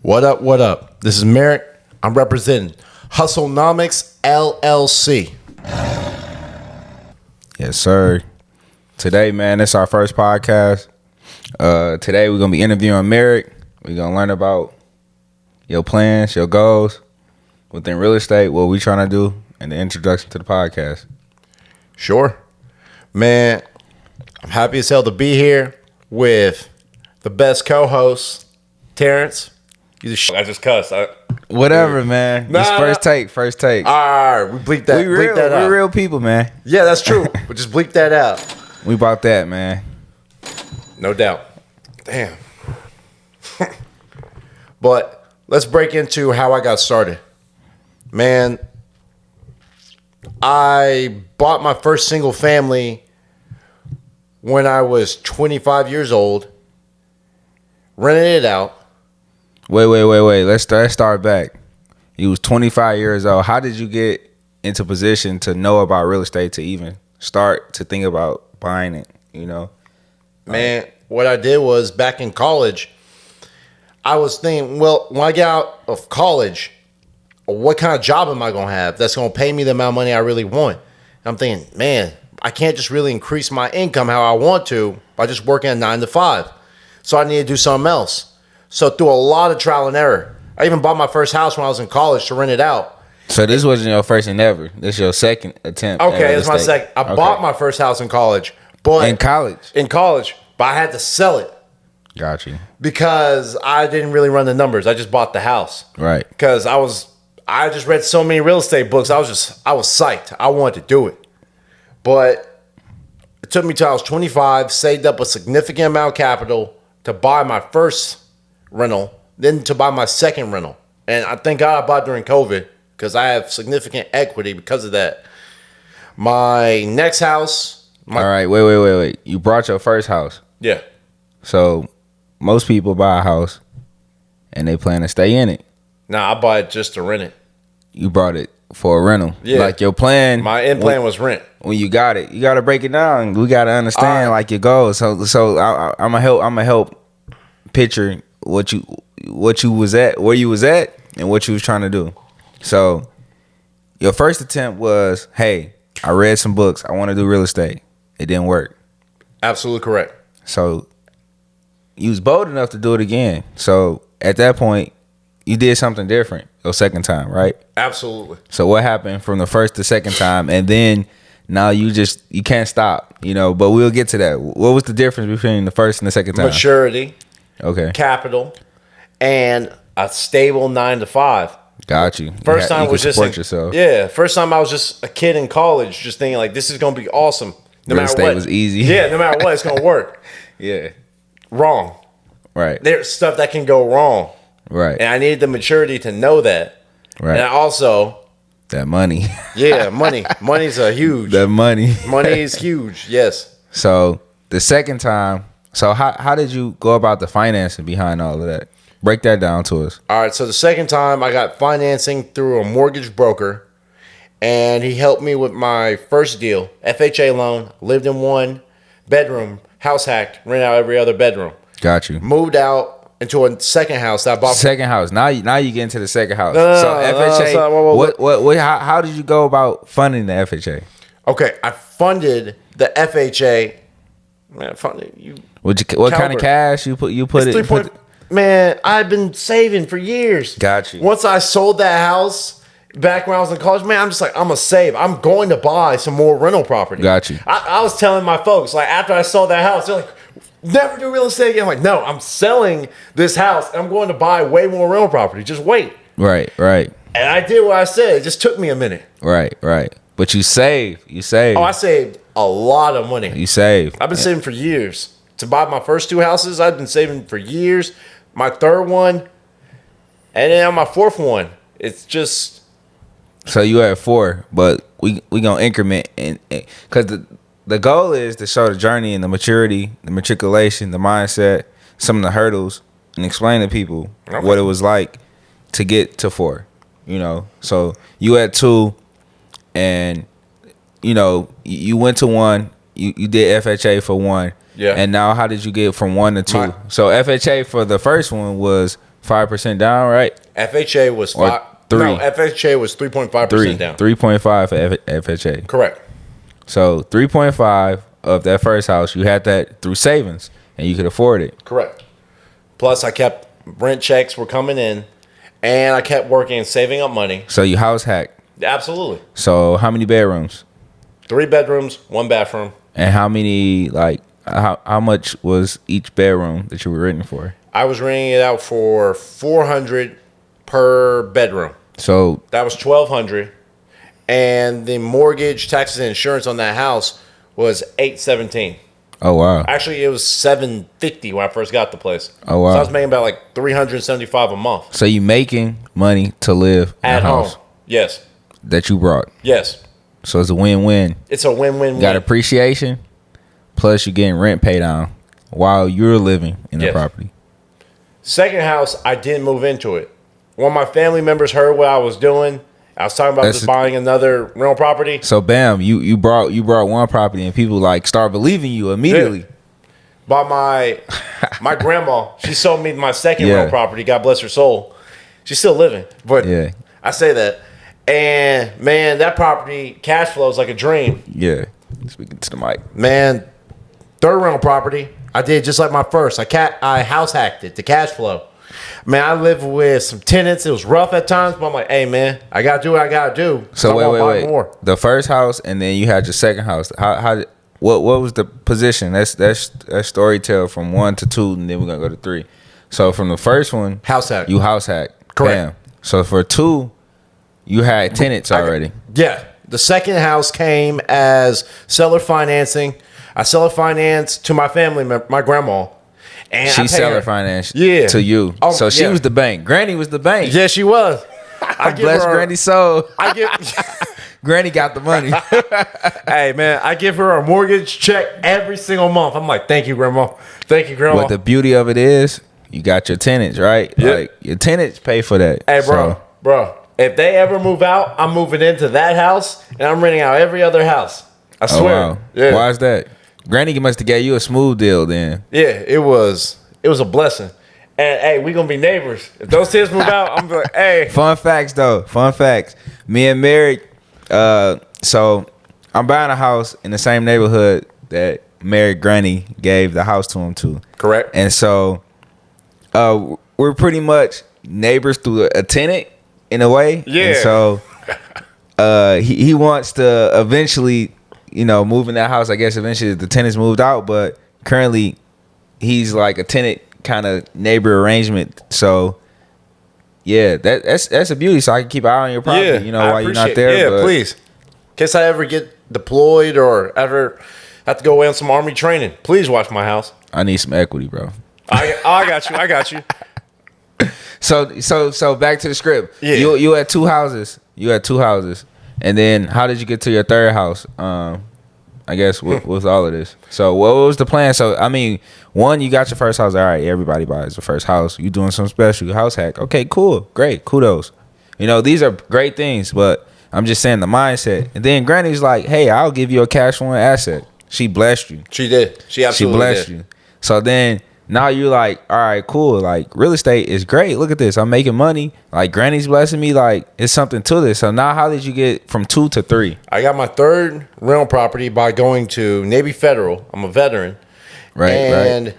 What up, what up? This is Merrick. I'm representing Hustlenomics LLC. Yes, sir. Today, man, it's our first podcast. Today, we're going to be interviewing Merrick. We're going to learn about your plans, your goals within real estate, what we trying to do, and the introduction to the podcast. Sure. Man, I'm happy as hell to be here with the best co-host, Terrence. I just cussed. Whatever, man. First take. All right, we bleep that. Bleep that out. We real people, man. Yeah, that's true. But just bleep that out. We bought that, man. No doubt. Damn. But let's break into how I got started. Man, I bought my first single family when I was 25 years old, rented it out. Wait. Let's start back. You was 25 years old. How did you get into position to know about real estate to even start to think about buying it, you know? Man, what I did was back in college, I was thinking, well, when I get out of college, what kind of job am I going to have that's going to pay me the amount of money I really want? And I'm thinking, man, I can't just really increase my income how I want to by just working a 9 to 5. So I need to do something else. So through a lot of trial and error, I even bought my first house when I was in college to rent it out. So this wasn't your first endeavor. This is your second attempt. Okay, it's my second. I bought my first house in college. But in college, but I had to sell it. Got you. Because I didn't really run the numbers. I just bought the house. Right. Because I just read so many real estate books. I was psyched. I wanted to do it. But it took me till I was 25, saved up a significant amount of capital to buy my first rental, then to buy my second rental. And I thank God I bought during COVID because I have significant equity because of that. My next house. All right, wait. You brought your first house. Yeah. So most people buy a house and they plan to stay in it. Nah, I bought it just to rent it. You brought it for a rental. Yeah. Like your plan. My end plan was rent. When you got it, you got to break it down. We got to understand like your goals. So I'm gonna help picture what you was at, where you was at, and what you was trying to do. So your first attempt was, hey, I read some books. I want to do real estate. It didn't work. Absolutely correct. So you was bold enough to do it again. So at that point, you did something different your second time, right? Absolutely. So what happened from the first to second time, and then now you can't stop, you know? But we'll get to that. What was the difference between the first and the second time? Maturity. Okay. Capital, and a stable 9 to 5. Got you. First time was just yourself. Yeah. First time I was just a kid in college, just thinking like this is gonna be awesome. No real matter estate what. Was easy. Yeah. No matter what, it's gonna work. Yeah. Wrong. Right. There's stuff that can go wrong. Right. And I needed the maturity to know that. Right. And I also that money. Yeah, money. Money's a huge. That money. Money is huge. Yes. So the second time. So how did you go about the financing behind all of that? Break that down to us. All right. So the second time I got financing through a mortgage broker, and he helped me with my first deal, FHA loan, lived in one bedroom, house hacked, rent out every other bedroom. Got you. Moved out into a second house that I bought. Second house. Now you get into the second house. FHA. How did you go about funding the FHA? Okay. I funded the FHA. Man, funded you. What kind of cash you put it? Man, I've been saving for years. Got you. Once I sold that house back when I was in college, man, I'm just like, I'm going to save. I'm going to buy some more rental property. Got you. I was telling my folks, like, after I sold that house, they're like, never do real estate again. I'm like, no, I'm selling this house. And I'm going to buy way more rental property. Just wait. Right. And I did what I said. It just took me a minute. Right. But you saved. Oh, I saved a lot of money. You saved. I've been saving for years. To buy my first 2 houses, I've been saving for years. My third one, and then on my fourth one, it's just. So you had 4, but we gonna increment, and because the goal is to show the journey and the maturity, the matriculation, the mindset, some of the hurdles, and explain to people what it was like to get to 4. You know, so you had 2, and you know you went to 1. You did FHA for 1. Yeah. And now how did you get from 1 to 2? So FHA for the first one was 5% down, right? FHA was Or 5. three. No, FHA was 3.5% down. 3.5 for FHA. Correct. So 3.5 of that first house, you had that through savings, and you could afford it. Correct. Plus, I kept rent checks were coming in, and I kept working and saving up money. So you house hacked. Absolutely. So how many bedrooms? 3 bedrooms, 1 bathroom. And how many, like, how much was each bedroom that you were renting for? I was renting it out for $400 per bedroom. So That was $1,200, and the mortgage, taxes, and insurance on that house was $817. oh wow. Actually, it was $750 when I first got the place. Oh, wow. So I was making about like $375 a month So you making money to live in at a home. house Yes, that you brought. yes. So it's a win-win. It's a win-win. You got appreciation, plus you're getting rent paid down while you're living in the Yes. property. Second house, I didn't move into it. One of my family members heard what I was doing. I was talking about That's just buying another rental property. So bam, you brought one property and people like start believing you immediately. Yeah. Bought my grandma. She sold me my second Yeah. rental property. God bless her soul. She's still living, but Yeah. I say that. And man, that property cash flow is like a dream. Yeah. Speaking to the mic. Man, third rental property, I did just like my first. I house hacked it, the cash flow. Man, I lived with some tenants. It was rough at times, but I'm like, hey man, I gotta do what I gotta do. So I wanna buy wait. more. The first house and then you had your second house. What was the position? That's storytell from 1 to 2, and then we're gonna go to 3. So from the first one, House hack. you house hack. Correct. Bam. So for 2, you had tenants already. Yeah. The second house came as seller financing. I seller financed to my family member, my grandma. And I She paid seller her. financed Yeah. to you. Oh, So she yeah. was the bank. Granny was the bank. Yeah, she was. I give Bless her- Granny's soul. I give Granny got the money. Hey man, I give her a mortgage check every single month. I'm like, thank you, grandma. Thank you, grandma. But the beauty of it is, you got your tenants, right? Yeah. Like your tenants pay for that. Hey, bro, So, bro. If they ever move out, I'm moving into that house and I'm renting out every other house. I oh swear. wow. Yeah. Why is that? Granny must have gave you a smooth deal then. Yeah, it was a blessing. And hey, we gonna be neighbors. If those kids move out, I'm like, hey. Fun facts though. Fun facts. Me and Merrick, so I'm buying a house in the same neighborhood that Merrick Granny gave the house to him to. Correct. And so we're pretty much neighbors through a tenant in a way. Yeah. And so he wants to eventually, move in that house. I guess eventually the tenants moved out, but currently he's like a tenant kind of neighbor arrangement. So yeah, that's a beauty. So I can keep an eye on your property, I while you're not appreciate- there. Yeah, but please. In case I ever get deployed or ever have to go away on some army training, please watch my house. I need some equity, bro. I got you. I got you. So back to the script. Yeah. You had 2 houses. And then how did you get to your third house? I guess with all of this. So what was the plan? So I mean, one, you got your first house. All right, everybody buys the first house. You doing something special. You house hack. Okay, cool, great, kudos. These are great things, but I'm just saying the mindset. And then Granny's like, hey, I'll give you a cash flowing asset. She blessed you. She did. She absolutely blessed did. you. So then now you're like, all right, cool. Like real estate is great. Look at this. I'm making money. Like Granny's blessing me. Like it's something to this. So now how did you get from 2 to 3? I got my third rental property by going to Navy Federal. I'm a veteran. Right. And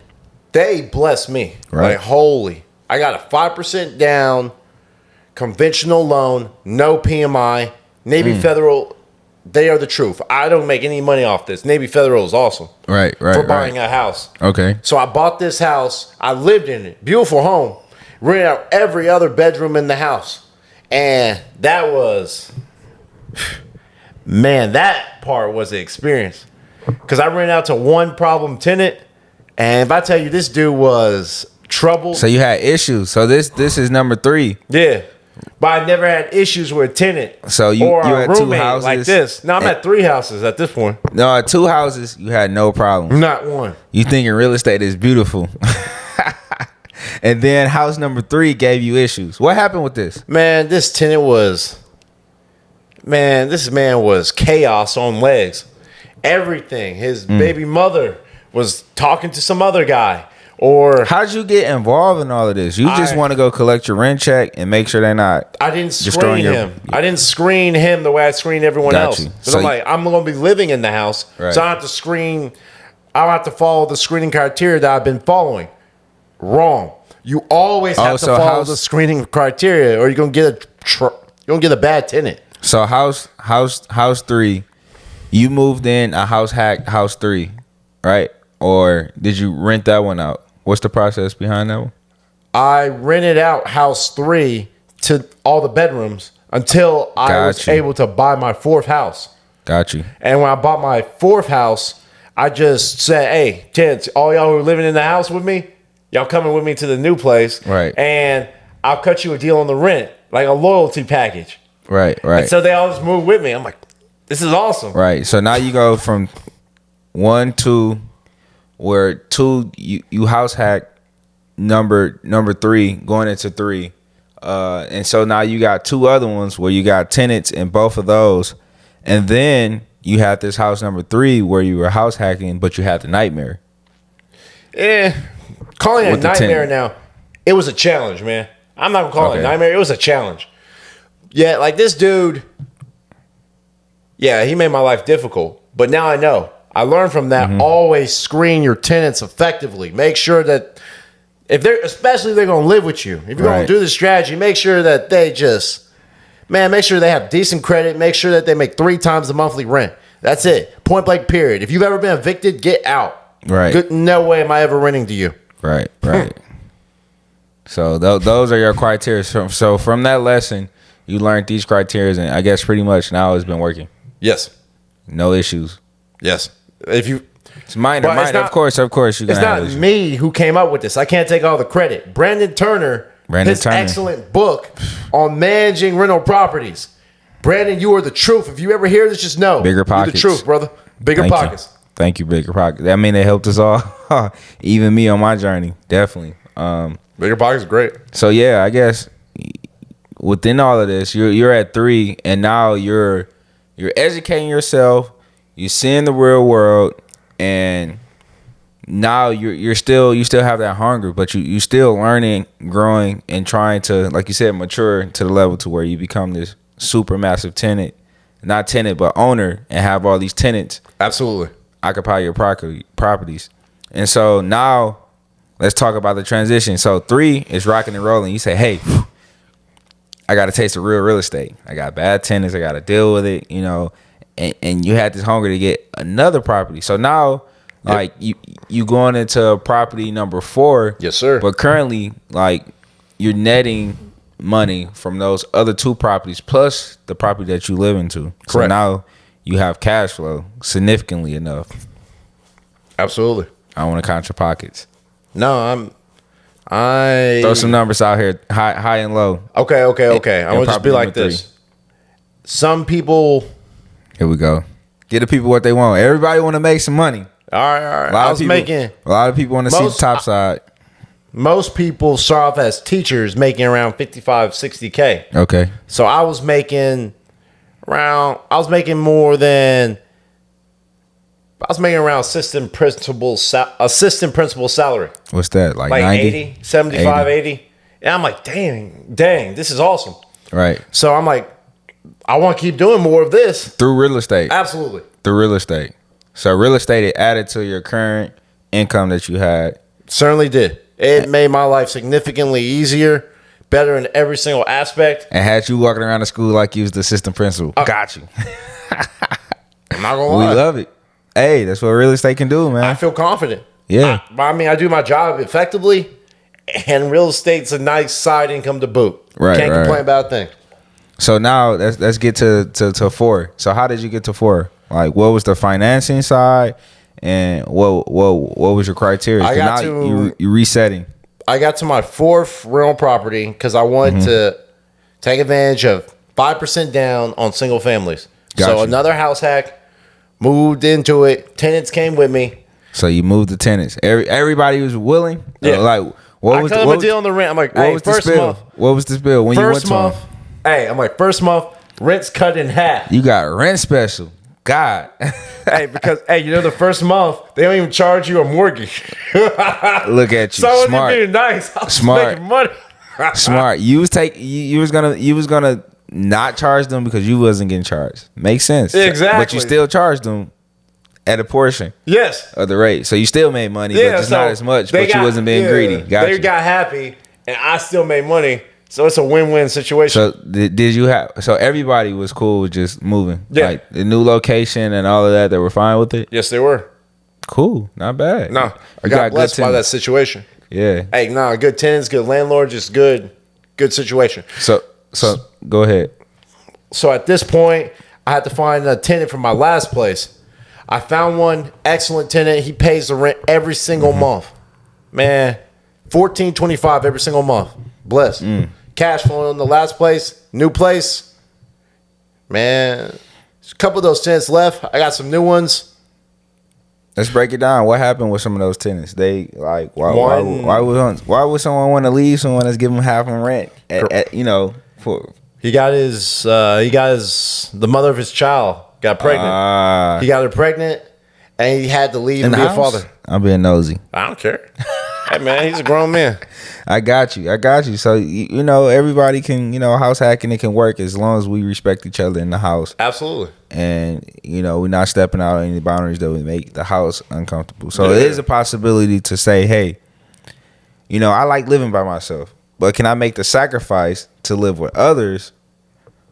they blessed me. Right. Like, holy. I got a 5% down, conventional loan, no PMI. Navy Federal, they are the truth. I don't make any money off this. Navy Federal is awesome. Right. For buying a house. Okay. So I bought this house. I lived in it. Beautiful home. Rented out every other bedroom in the house. And that was, man, that part was the experience. Because I rented out to one problem tenant. And if I tell you, this dude was trouble. So you had issues. So this is number 3. Yeah. But I never had issues with a tenant. So you or a had 2 roommate houses like this. No, I'm at 3 houses at this point. No, at 2 houses you had no problems. Not one. You thinking real estate is beautiful. And then house number 3 gave you issues. What happened with this? Man, this tenant was, this man was chaos on legs. Everything. His baby mother was talking to some other guy. Or how'd you get involved in all of this? You just want to go collect your rent check and make sure they're not. I didn't screen him. I didn't screen him the way I screened everyone else. Because I'm like, I'm going to be living in the house, so I don't have to screen. I don't have to follow the screening criteria that I've been following. Wrong. You always have to follow the screening criteria, or you're going to get a bad tenant. So house 3, you moved in a house hack house 3, right? Or did you rent that one out? What's the process behind that one? I rented out house 3 to all the bedrooms until I was able to buy my 4th house. Got you. And when I bought my 4th house, I just said, hey, tenants, all y'all who are living in the house with me, y'all coming with me to the new place. Right. And I'll cut you a deal on the rent, like a loyalty package. Right. And so they all just moved with me. I'm like, this is awesome. Right. So now you go from 1, 2, where 2 you house hack number 3 going into 3, and so now you got 2 other ones where you got tenants in both of those, and then you had this house number 3 where you were house hacking, but you had the nightmare. Calling it a nightmare now, it was a challenge, man. I'm not gonna call it a nightmare. It was a challenge. Yeah, like this dude. Yeah, he made my life difficult, but now I know. I learned from that. Always screen your tenants effectively. Make sure that especially if they're going to live with you, if you're going to do this strategy, make sure that make sure they have decent credit. Make sure that they make 3 times the monthly rent. That's it. Point blank, period. If you've ever been evicted, get out. Right. No way am I ever renting to you. Right. So those are your criteria. So from that lesson, you learned these criteria, and I guess pretty much now it's been working. Yes. No issues. Yes. It's minor. Of course, you're gonna. It's not me who came up with this. I can't take all the credit. Brandon Turner, excellent book on managing rental properties. Brandon, you are the truth. If you ever hear this, just know Bigger Pockets. You're the truth, brother. Bigger Pockets. Thank you, Bigger Pockets. I mean, they helped us all, even me on my journey. Definitely. Bigger Pockets is great. So yeah, I guess within all of this, you're at 3, and now you're educating yourself. You're seeing the real world, and now you still have that hunger, but you still learning, growing, and trying to, like you said, mature to the level to where you become this super massive not tenant, but owner, and have all these tenants. Absolutely. Occupy your properties. And so now let's talk about the transition. So 3 is rocking and rolling. You say, hey, I got to taste of real estate. I got bad tenants. I got to deal with it, and you had this hunger to get another property. So now, like, you going into property number 4. Yes, sir. But currently, like, you're netting money from those other 2 properties plus the property that you live into. Correct. So now you have cash flow significantly enough. Absolutely. I want to count your pockets. No, I throw some numbers out here, high and low. Okay. I'm gonna just be like this. Some people. Here we go. Get the people what they want. Everybody want to make some money. All right. A lot of people want to see the top side. Most people start off as teachers making around 55, 60K. Okay. So I was making around assistant principal salary. What's that? Like 90? 80, 75, 80. And I'm like, dang, this is awesome. Right. So I'm like, I want to keep doing more of this. Through real estate. Absolutely. Through real estate. So real estate, it added to your current income that you had. Certainly did. It made my life significantly easier, better in every single aspect. And had you walking around the school like you was the assistant principal. Got you. I'm not going to lie. We love it. Hey, that's what real estate can do, man. I feel confident. Yeah. I do my job effectively, and real estate's a nice side income to boot. Right. Can't complain about a thing. So now let's get to 4. So how did you get to 4? Like, what was the financing side, and what was your criteria? I got to you resetting. I got to my 4th rental property because I wanted to take advantage of 5% down on single families. So another house hack, moved into it. Tenants came with me. So you moved the tenants. Everybody was willing. Yeah. Like what was the deal on the rent? I'm like, hey, first month. What was the spill when you went to them? Hey, I'm like, first month, rent's cut in half. You got rent special. God. Hey, because the first month they don't even charge you a mortgage. Look at you. So Smart. being nice. I was Smart. making money. Smart. You was gonna not charge them because you wasn't getting charged. Makes sense. Exactly. But you still charged them at a portion. Yes. Of the rate. So you still made money, but just not as much. But you wasn't being greedy. They got happy, and I still made money. So it's a win-win situation. So did you have? So everybody was cool with just moving. Yeah. Like the new location and all of that. They were fine with it. Yes, they were. Cool. Not bad. No, I got blessed by that situation. Yeah. Hey, good tenants, good landlord, just good situation. So go ahead. So at this point, I had to find a tenant for my last place. I found one excellent tenant. He pays the rent every single month. Man, $14.25 every single month. Blessed. Cash flowing on the last place, new place. Man, there's a couple of those tenants left. I got some new ones. Let's break it down. What happened with some of those tenants? They like why would someone want to leave someone that's giving them half on rent? For he got the mother of his child got pregnant. He got her pregnant, and he had to leave and be a father. I'm being nosy. I don't care. Hey man, he's a grown man. I got you. So everybody can house hacking. It can work as long as we respect each other in the house. Absolutely. And we're not stepping out on any boundaries that would make the house uncomfortable. So it is a possibility to say, hey, I like living by myself, but can I make the sacrifice to live with others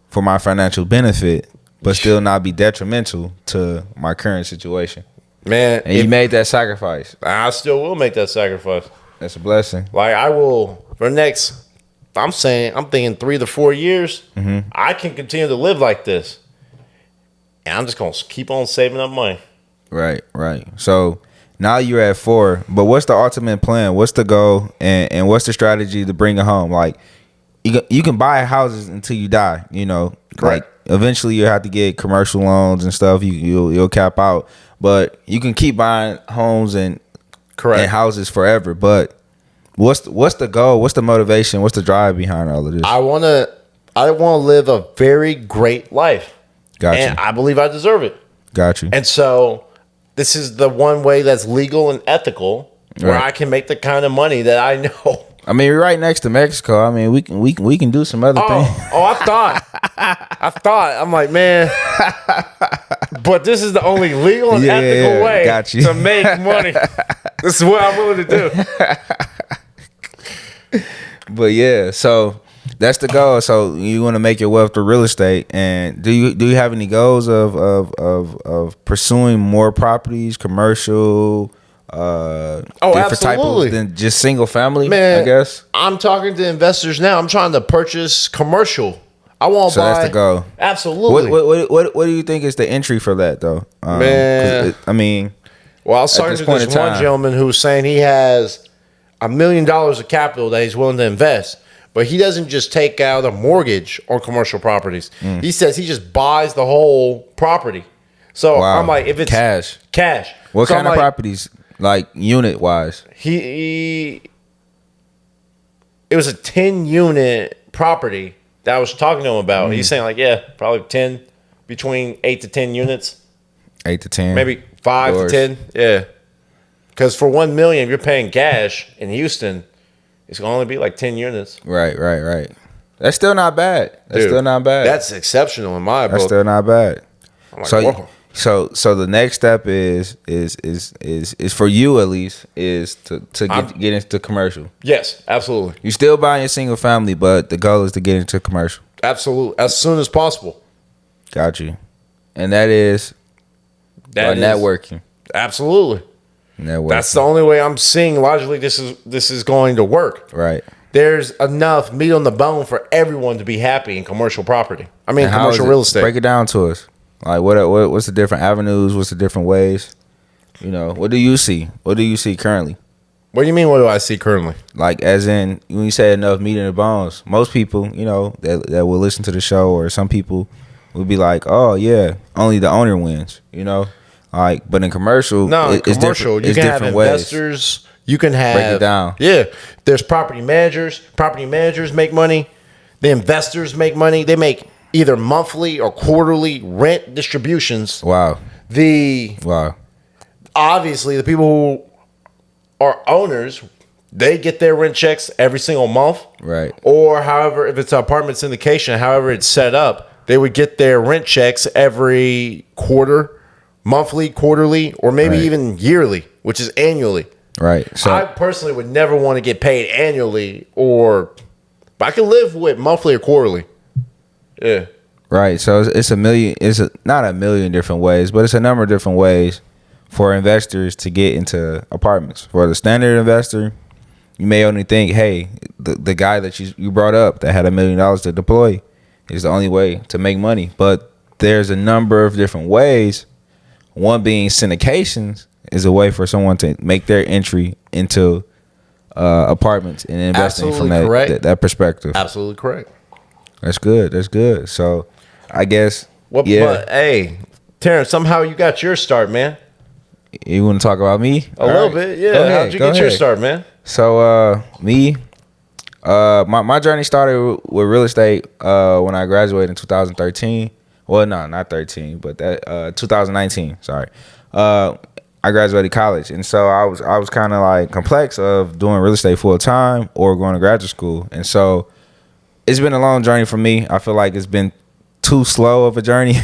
for my financial benefit, but still not be detrimental to my current situation? Man, and you made that sacrifice. I still will make that sacrifice. That's a blessing. Like I will for the next. I'm thinking 3 to 4 years. I can continue to live like this, and I'm just gonna keep on saving up money. Right. So now you're at 4, but what's the ultimate plan? What's the goal, and what's the strategy to bring it home? Like you can buy houses until you die. Like eventually you have to get commercial loans and stuff. You'll cap out. But you can keep buying homes and houses forever. But what's the goal? What's the motivation? What's the drive behind all of this? I want to live a very great life. Got you. And I believe I deserve it. Got you. And so this is the one way that's legal and ethical where I can make the kind of money that I know. I mean, we're right next to Mexico. I mean, we can do some other things. I thought. I'm like, man. But this is the only legal and ethical way to make money. This is what I'm willing to do. But yeah, so that's the goal. So you want to make your wealth through real estate, and do you have any goals of pursuing more properties, commercial? Different types than just single family. Man, I guess I'm talking to investors now. I'm trying to purchase commercial. I want to buy. So that's the goal. Absolutely. What do you think is the entry for that though? Man, I was talking to this one gentleman who was saying he has $1 million of capital that he's willing to invest, but he doesn't just take out a mortgage on commercial properties. He says he just buys the whole property. So I'm like, if it's cash. What kind of properties? Like unit wise, it was a 10-unit property that I was talking to him about. He's saying probably 10, between 8 to 10 units. 8 to 10, maybe 5 to 10. Yeah, because for $1 million, if you're paying cash in Houston, it's gonna only be like 10 units. Right. That's still not bad. That's exceptional in my book. That's still not bad. I'm like, whoa. So the next step is for you at least is to get into commercial. Yes, absolutely. You still buying a single family, but the goal is to get into commercial. Absolutely, as soon as possible. Got you, and that is networking. Absolutely, networking. That's the only way I'm seeing logically. This is going to work. Right. There's enough meat on the bone for everyone to be happy in commercial property. I mean, commercial real estate. Break it down to us. Like what's the different avenues? What's the different ways? What do you see? What do you see currently? What do you mean? What do I see currently? Like as in when you say enough meat in the bones, most people that will listen to the show, or some people will be like, oh yeah, only the owner wins. Like but in commercial, it's different. You can have investors. You can have break it down. Yeah, there's property managers. Property managers make money. The investors make money. They make either monthly or quarterly rent distributions. Wow. Obviously the people who are owners, they get their rent checks every single month. Right. Or however, if it's an apartment syndication, however it's set up, they would get their rent checks every quarter, monthly, quarterly, or maybe even yearly, which is annually. Right. So I personally would never want to get paid annually, but I can live with monthly or quarterly. Yeah. Right. So it's not a million different ways, but it's a number of different ways for investors to get into apartments. For the standard investor, you may only think, hey, the guy that you brought up that had $1 million to deploy is the only way to make money. But there's a number of different ways. One being syndications is a way for someone to make their entry into apartments and investing from that perspective. Absolutely correct. That's good. So I guess, But hey, Terrence, somehow you got your start, man. You want to talk about me? A little bit, yeah. How'd you get your start, man? So my journey started with real estate when I graduated in 2013. Well, no, not 13, but that 2019. Sorry, I graduated college, and so I was kind of like complex of doing real estate full time or going to graduate school, and so it's been a long journey for me. I feel like it's been too slow of a journey,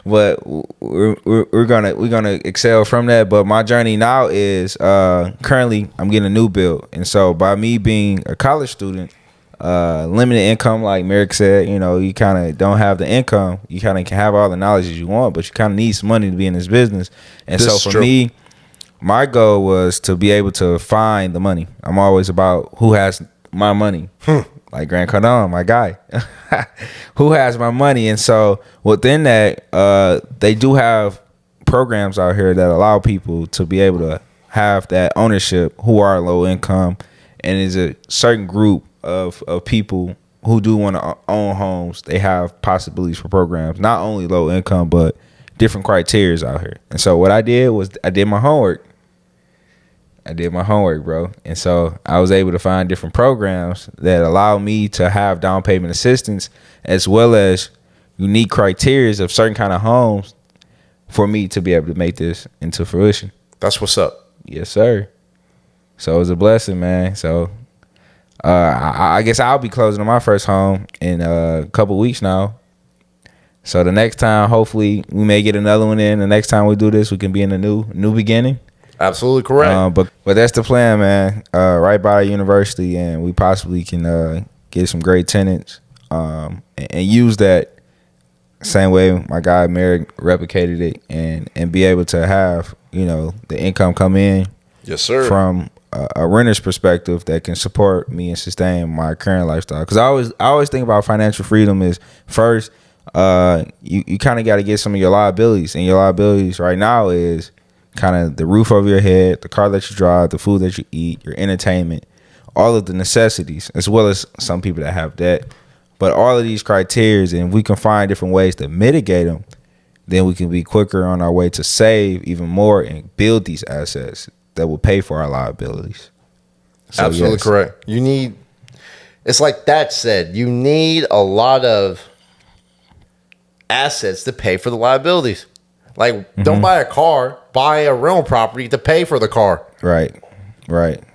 but we're gonna excel from that. But my journey now is currently I'm getting a new build, and so by me being a college student, limited income, like Merrick said, you kind of don't have the income. You kind of can have all the knowledge that you want, but you kind of need some money to be in this business. And so for me, my goal was to be able to find the money. I'm always about who has my money. Like Grant Cardone, my guy, who has my money. And so within that, they do have programs out here that allow people to be able to have that ownership who are low income. And is a certain group of people who do want to own homes. They have possibilities for programs, not only low income, but different criteria out here. And so what I did was I did my homework. Bro. And so I was able to find different programs that allow me to have down payment assistance as well as unique criteria of certain kind of homes for me to be able to make this into fruition. That's what's up. Yes, sir. So it was a blessing, man. So I guess I'll be closing on my first home in a couple weeks now. So the next time, hopefully, we may get another one in. The next time we do this, we can be in a new beginning. Absolutely correct. But that's the plan, man. Right by the university, and we possibly can get some great tenants and use that same way my guy Merrick replicated it, and be able to have the income come in. Yes, sir. From a renter's perspective that can support me and sustain my current lifestyle. Because I always think about financial freedom is first, you kind of got to get some of your liabilities, and your liabilities right now is kind of the roof over your head, the car that you drive, the food that you eat, your entertainment, all of the necessities, as well as some people that have debt. But all of these criteria, and if we can find different ways to mitigate them, then we can be quicker on our way to save even more and build these assets that will pay for our liabilities. So, absolutely correct. It's like that said, you need a lot of assets to pay for the liabilities. Like, don't buy a car, buy a rental property to pay for the car. Right.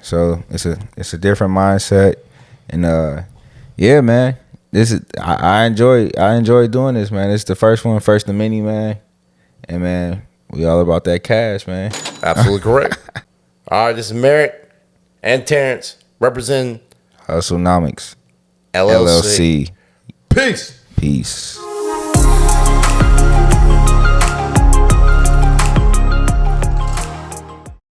So it's a different mindset, and yeah, man. This is I enjoy doing this, man. It's the first of many, man. And man, we all about that cash, man. Absolutely correct. All right, this is Merrick and Terrence representing Hustlenomics LLC. Peace.